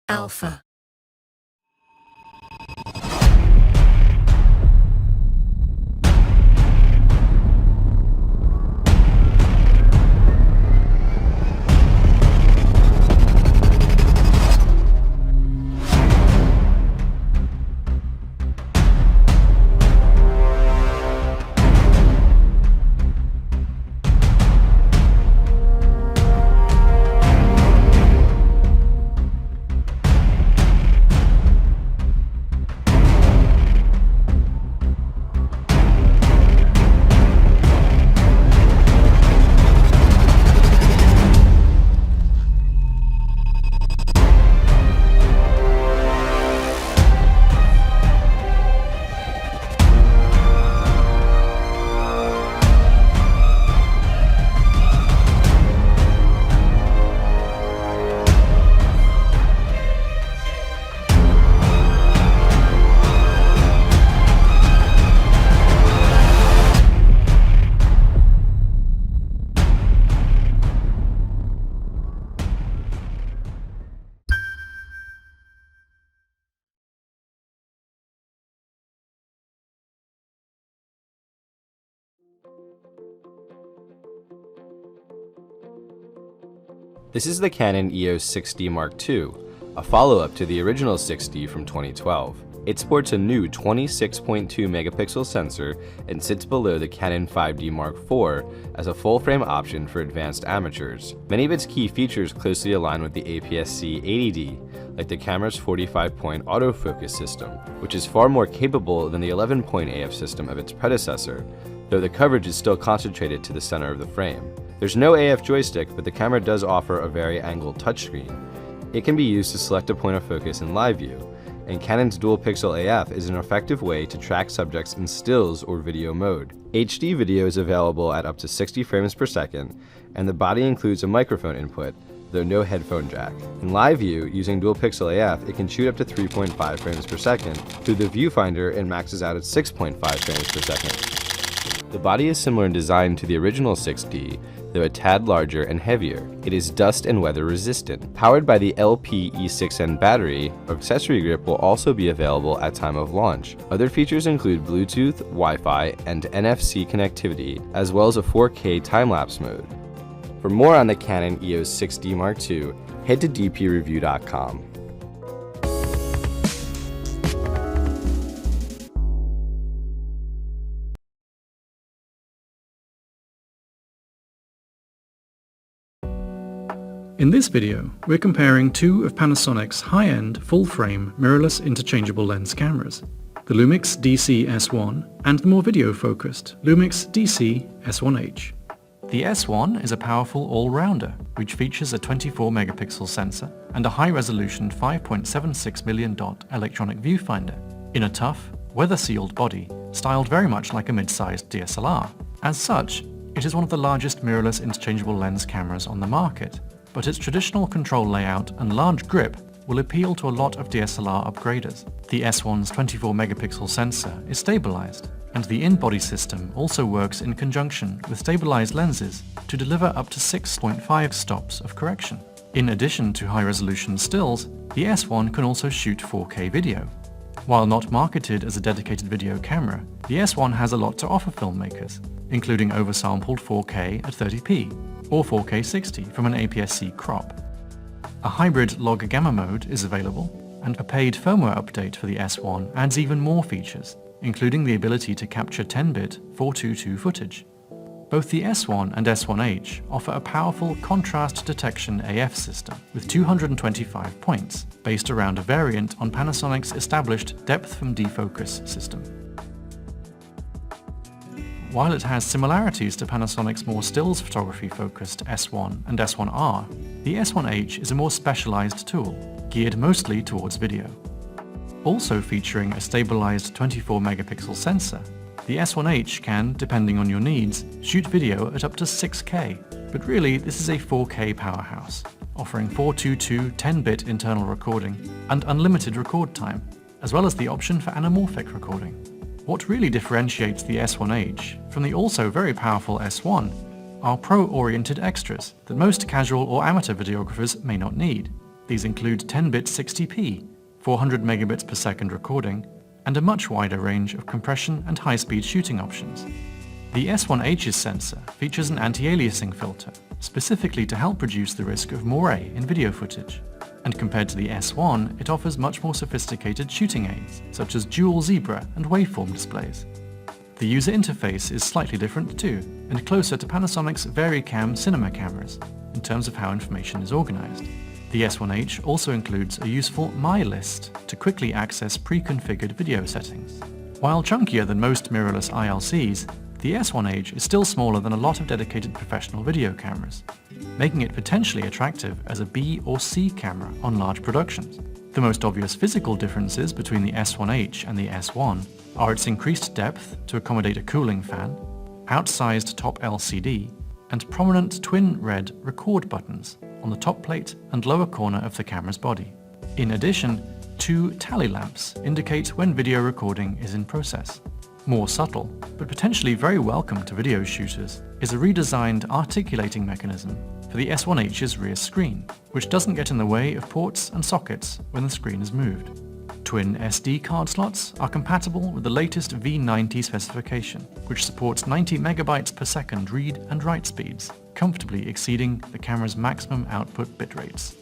Alpha. This is the Canon EOS 6D Mark II, a follow-up to the original 6D from 2012. It sports a new 26.2 megapixel sensor and sits below the Canon 5D Mark IV as a full-frame option for advanced amateurs. Many of its key features closely align with the APS-C 80D, like the camera's 45-point autofocus system, which is far more capable than the 11-point AF system of its predecessor, though the coverage is still concentrated to the center of the frame. There's no AF joystick, but the camera does offer a vari-angled touchscreen. It can be used to select a point of focus in live view, and Canon's dual-pixel AF is an effective way to track subjects in stills or video mode. HD video is available at up to 60 frames per second, and the body includes a microphone input, though no headphone jack. In live view, using dual-pixel AF, it can shoot up to 3.5 frames per second. Through the viewfinder, it maxes out at 6.5 frames per second. The body is similar in design to the original 6D, though a tad larger and heavier. It is dust and weather resistant. Powered by the LP-E6N battery, accessory grip will also be available at time of launch. Other features include Bluetooth, Wi-Fi, and NFC connectivity, as well as a 4K time-lapse mode. For more on the Canon EOS 6D Mark II, head to dpreview.com. In this video, we're comparing two of Panasonic's high-end, full-frame, mirrorless interchangeable lens cameras, the Lumix DC-S1 and the more video-focused Lumix DC-S1H. The S1 is a powerful all-rounder, which features a 24-megapixel sensor and a high-resolution 5.76 million dot electronic viewfinder in a tough, weather-sealed body styled very much like a mid-sized DSLR. As such, it is one of the largest mirrorless interchangeable lens cameras on the market, but its traditional control layout and large grip will appeal to a lot of DSLR upgraders. The S1's 24-megapixel sensor is stabilized, and the in-body system also works in conjunction with stabilized lenses to deliver up to 6.5 stops of correction. In addition to high-resolution stills, the S1 can also shoot 4K video. While not marketed as a dedicated video camera, the S1 has a lot to offer filmmakers, including oversampled 4K at 30p, or 4K 60 from an APS-C crop. A hybrid log gamma mode is available, and a paid firmware update for the S1 adds even more features, including the ability to capture 10-bit 422 footage. Both the S1 and S1H offer a powerful contrast detection AF system with 225 points, based around a variant on Panasonic's established depth from defocus system. While it has similarities to Panasonic's more stills photography-focused S1 and S1R, the S1H is a more specialized tool, geared mostly towards video. Also featuring a stabilized 24-megapixel sensor, the S1H can, depending on your needs, shoot video at up to 6K, but really this is a 4K powerhouse, offering 422 10-bit internal recording and unlimited record time, as well as the option for anamorphic recording. What really differentiates the S1H from the also very powerful S1 are pro-oriented extras that most casual or amateur videographers may not need. These include 10-bit 60p, 400 megabits per second recording, and a much wider range of compression and high-speed shooting options. The S1H's sensor features an anti-aliasing filter, specifically to help reduce the risk of moiré in video footage. And compared to the S1, it offers much more sophisticated shooting aids, such as dual zebra and waveform displays. The user interface is slightly different too, and closer to Panasonic's VariCam cinema cameras, in terms of how information is organized. The S1H also includes a useful My List to quickly access pre-configured video settings. While chunkier than most mirrorless ILCs, the S1H is still smaller than a lot of dedicated professional video cameras, making it potentially attractive as a B or C camera on large productions. The most obvious physical differences between the S1H and the S1 are its increased depth to accommodate a cooling fan, outsized top LCD, and prominent twin red record buttons on the top plate and lower corner of the camera's body. In addition, 2 tally lamps indicate when video recording is in process. More subtle, but potentially very welcome to video shooters, is a redesigned articulating mechanism for the S1H's rear screen, which doesn't get in the way of ports and sockets when the screen is moved. Twin SD card slots are compatible with the latest V90 specification, which supports 90 megabytes per second read and write speeds, comfortably exceeding the camera's maximum output bit rates.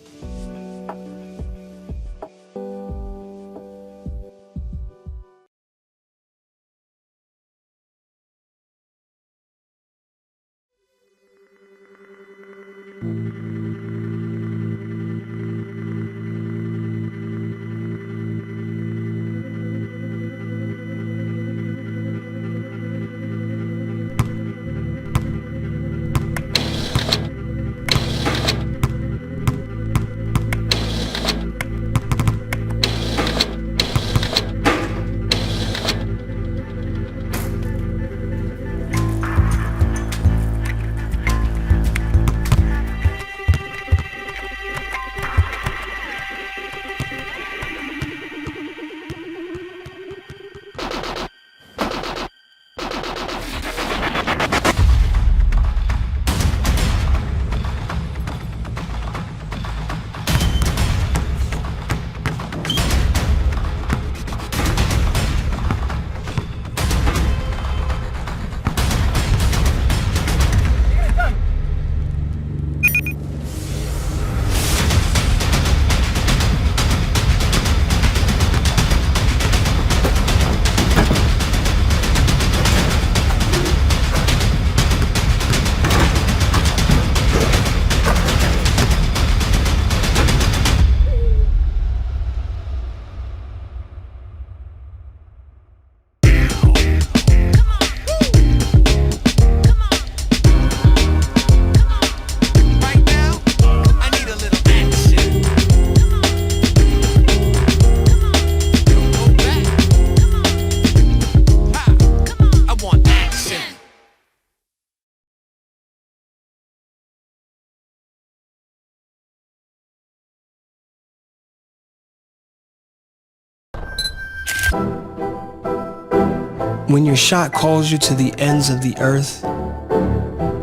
When your shot calls you to the ends of the earth,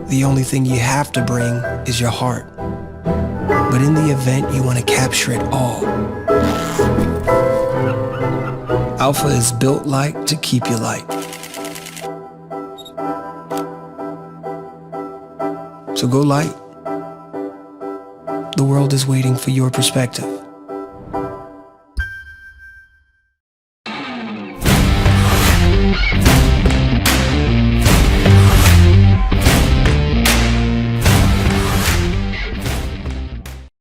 the only thing you have to bring is your heart. But in the event you want to capture it all, Alpha is built light to keep you light. So go light. The world is waiting for your perspective.